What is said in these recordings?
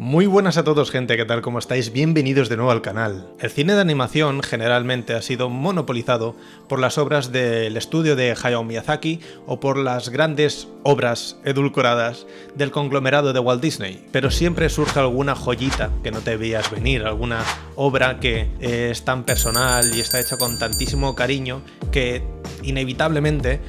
Muy buenas a todos, gente, ¿qué tal? ¿Cómo estáis? Bienvenidos de nuevo al canal. El cine de animación generalmente ha sido monopolizado por las obras del estudio de Hayao Miyazaki o por las grandes obras edulcoradas del conglomerado de Walt Disney, pero siempre surge alguna joyita que no te veías venir, alguna obra que es tan personal y está hecha con tantísimo cariño que inevitablemente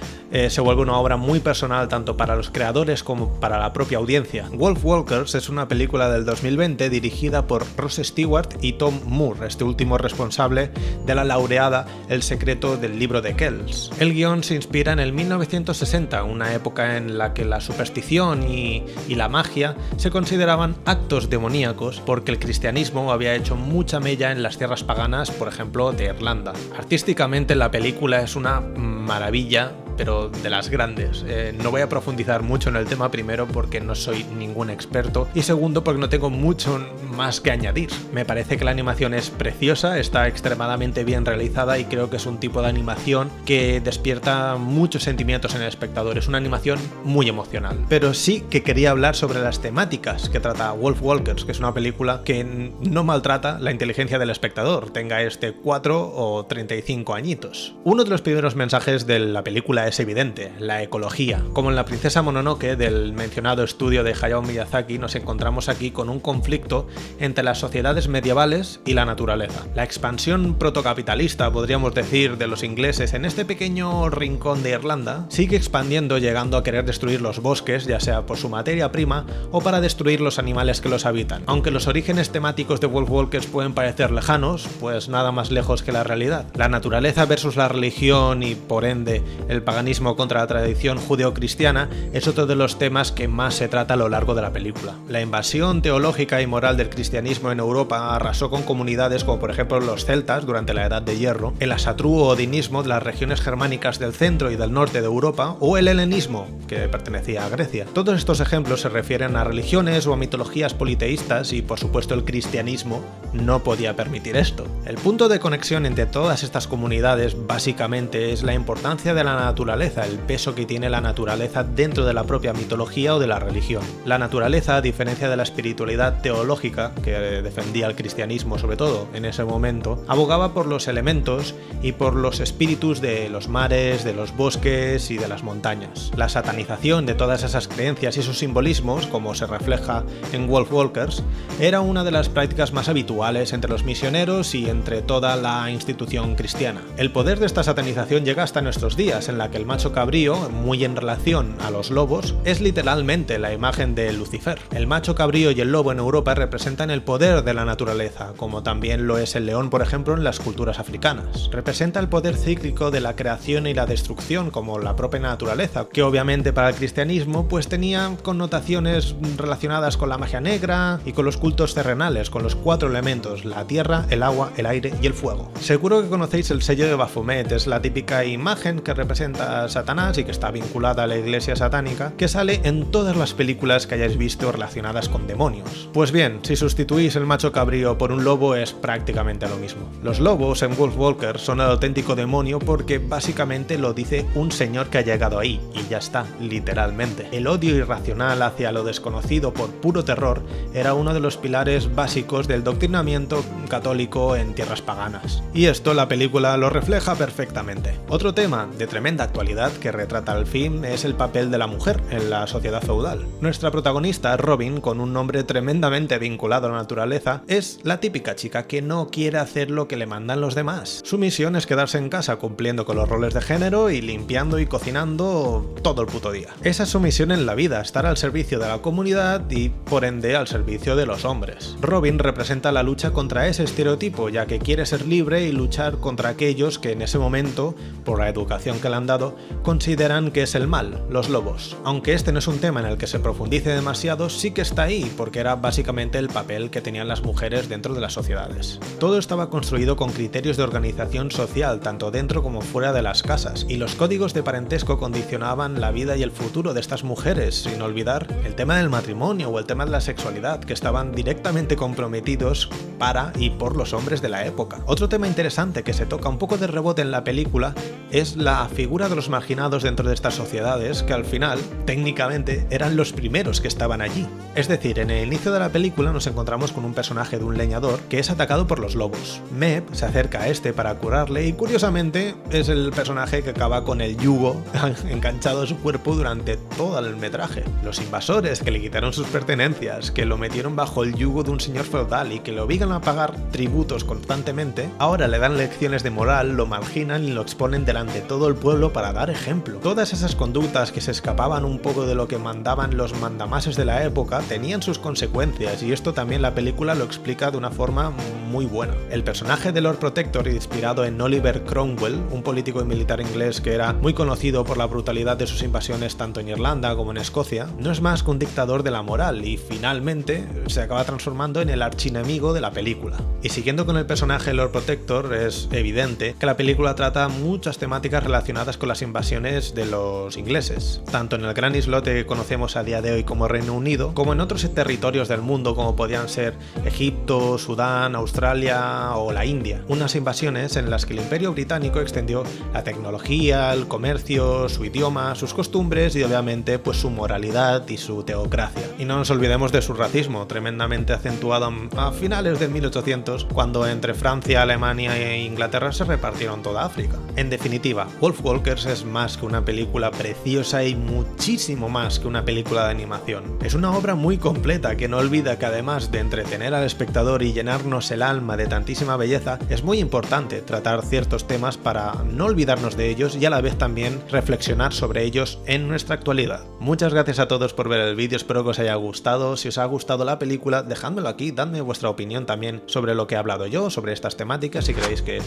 se vuelve una obra muy personal tanto para los creadores como para la propia audiencia. Wolf Walkers es una película del 2020 dirigida por Ross Stewart y Tom Moore, este último responsable de la laureada El secreto del libro de Kells. El guión se inspira en el 1960, una época en la que la superstición y la magia se consideraban actos demoníacos porque el cristianismo había hecho mucha mella en las tierras paganas, por ejemplo, de Irlanda. Artísticamente la película es una maravilla, pero de las grandes. No voy a profundizar mucho en el tema, primero porque no soy ningún experto y segundo porque no tengo mucho más que añadir. Me parece que la animación es preciosa, está extremadamente bien realizada y creo que es un tipo de animación que despierta muchos sentimientos en el espectador. Es una animación muy emocional. Pero sí que quería hablar sobre las temáticas que trata Wolf Walkers, que es una película que no maltrata la inteligencia del espectador, tenga 4 o 35 añitos. Uno de los primeros mensajes de la película es evidente, la ecología. Como en La princesa Mononoke del mencionado estudio de Hayao Miyazaki, nos encontramos aquí con un conflicto entre las sociedades medievales y la naturaleza. La expansión protocapitalista, podríamos decir, de los ingleses en este pequeño rincón de Irlanda, sigue expandiendo, llegando a querer destruir los bosques, ya sea por su materia prima o para destruir los animales que los habitan. Aunque los orígenes temáticos de Wolf Walkers pueden parecer lejanos, pues nada más lejos que la realidad. La naturaleza versus la religión y, por ende, el paganismo contra la tradición judeocristiana es otro de los temas que más se trata a lo largo de la película. La invasión teológica y moral del cristianismo en Europa arrasó con comunidades como por ejemplo los celtas durante la Edad de Hierro, el asatru o odinismo de las regiones germánicas del centro y del norte de Europa o el helenismo, que pertenecía a Grecia. Todos estos ejemplos se refieren a religiones o a mitologías politeístas y por supuesto el cristianismo no podía permitir esto. El punto de conexión entre todas estas comunidades básicamente es la importancia de la naturaleza, el peso que tiene la naturaleza dentro de la propia mitología o de la religión. La naturaleza, a diferencia de la espiritualidad teológica que defendía el cristianismo sobre todo en ese momento, abogaba por los elementos y por los espíritus de los mares, de los bosques y de las montañas. La satanización de todas esas creencias y sus simbolismos, como se refleja en Wolf Walkers, era una de las prácticas más habituales entre los misioneros y entre toda la institución cristiana. El poder de esta satanización llega hasta nuestros días, en la que el macho cabrío, muy en relación a los lobos, es literalmente la imagen de Lucifer. El macho cabrío y el lobo en Europa representan el poder de la naturaleza, como también lo es el león, por ejemplo, en las culturas africanas. Representa el poder cíclico de la creación y la destrucción, como la propia naturaleza, que obviamente para el cristianismo pues tenía connotaciones relacionadas con la magia negra y con los cultos terrenales, con los 4 elementos: la tierra, el agua, el aire y el fuego. Seguro que conocéis el sello de Baphomet, es la típica imagen que representa a Satanás y que está vinculada a la iglesia satánica, que sale en todas las películas que hayáis visto relacionadas con demonios. Pues bien, si sustituís el macho cabrío por un lobo es prácticamente lo mismo. Los lobos en Wolf Walkers son el auténtico demonio porque básicamente lo dice un señor que ha llegado ahí, y ya está, literalmente. El odio irracional hacia lo desconocido por puro terror era uno de los pilares básicos del doctrinamiento católico en tierras paganas. Y esto la película lo refleja perfectamente. Otro tema de tremenda actualidad que retrata el film es el papel de la mujer en la sociedad feudal. Nuestra protagonista, Robin, con un nombre tremendamente vinculado a la naturaleza, es la típica chica que no quiere hacer lo que le mandan los demás. Su misión es quedarse en casa cumpliendo con los roles de género y limpiando y cocinando todo el puto día. Esa es su misión en la vida, estar al servicio de la comunidad y, por ende, al servicio de los hombres. Robin representa la lucha contra ese estereotipo, ya que quiere ser libre y luchar contra aquellos que en ese momento, por la educación que le han dado, consideran que es el mal, los lobos. Aunque este no es un tema en el que se profundice demasiado, sí que está ahí, porque era básicamente el papel que tenían las mujeres dentro de las sociedades. Todo estaba construido con criterios de organización social, tanto dentro como fuera de las casas, y los códigos de parentesco condicionaban la vida y el futuro de estas mujeres, sin olvidar el tema del matrimonio o el tema de la sexualidad, que estaban directamente comprometidos para y por los hombres de la época. Otro tema interesante que se toca un poco de rebote en la película es la figura de los marginados dentro de estas sociedades, que al final, técnicamente, eran los primeros que estaban allí. Es decir, en el inicio de la película nos nos encontramos con un personaje de un leñador que es atacado por los lobos. Meb se acerca a este para curarle y curiosamente es el personaje que acaba con el yugo enganchado a su cuerpo durante todo el metraje. Los invasores que le quitaron sus pertenencias, que lo metieron bajo el yugo de un señor feudal y que le obligan a pagar tributos constantemente, ahora le dan lecciones de moral, lo marginan y lo exponen delante de todo el pueblo para dar ejemplo. Todas esas conductas que se escapaban un poco de lo que mandaban los mandamases de la época tenían sus consecuencias, y esto también la película lo explica de una forma muy buena. El personaje de Lord Protector, inspirado en Oliver Cromwell, un político y militar inglés que era muy conocido por la brutalidad de sus invasiones tanto en Irlanda como en Escocia, no es más que un dictador de la moral y finalmente se acaba transformando en el archienemigo de la película. Y siguiendo con el personaje Lord Protector, es evidente que la película trata muchas temáticas relacionadas con las invasiones de los ingleses, tanto en el gran islote que conocemos a día de hoy como Reino Unido, como en otros territorios del mundo como podían ser Egipto, Sudán, Australia o la India. Unas invasiones en las que el Imperio Británico extendió la tecnología, el comercio, su idioma, sus costumbres y obviamente pues su moralidad y su teocracia. Y no nos olvidemos de su racismo, tremendamente acentuado a finales del 1800, cuando entre Francia, Alemania e Inglaterra se repartieron toda África. En definitiva, Wolf Walkers es más que una película preciosa y muchísimo más que una película de animación. Es una obra muy completa que no olvida que además de entretener al espectador y llenarnos el alma de tantísima belleza, es muy importante tratar ciertos temas para no olvidarnos de ellos y a la vez también reflexionar sobre ellos en nuestra actualidad. Muchas gracias a todos por ver el vídeo, espero que os haya gustado. Si os ha gustado la película, dejádmelo aquí, dadme vuestra opinión también sobre lo que he hablado yo, sobre estas temáticas, si creéis que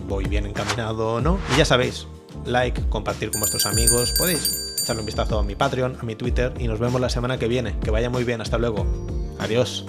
voy bien encaminado o no. Y ya sabéis, like, compartir con vuestros amigos, podéis echarle un vistazo a mi Patreon, a mi Twitter y nos vemos la semana que viene. Que vaya muy bien, hasta luego. Adiós.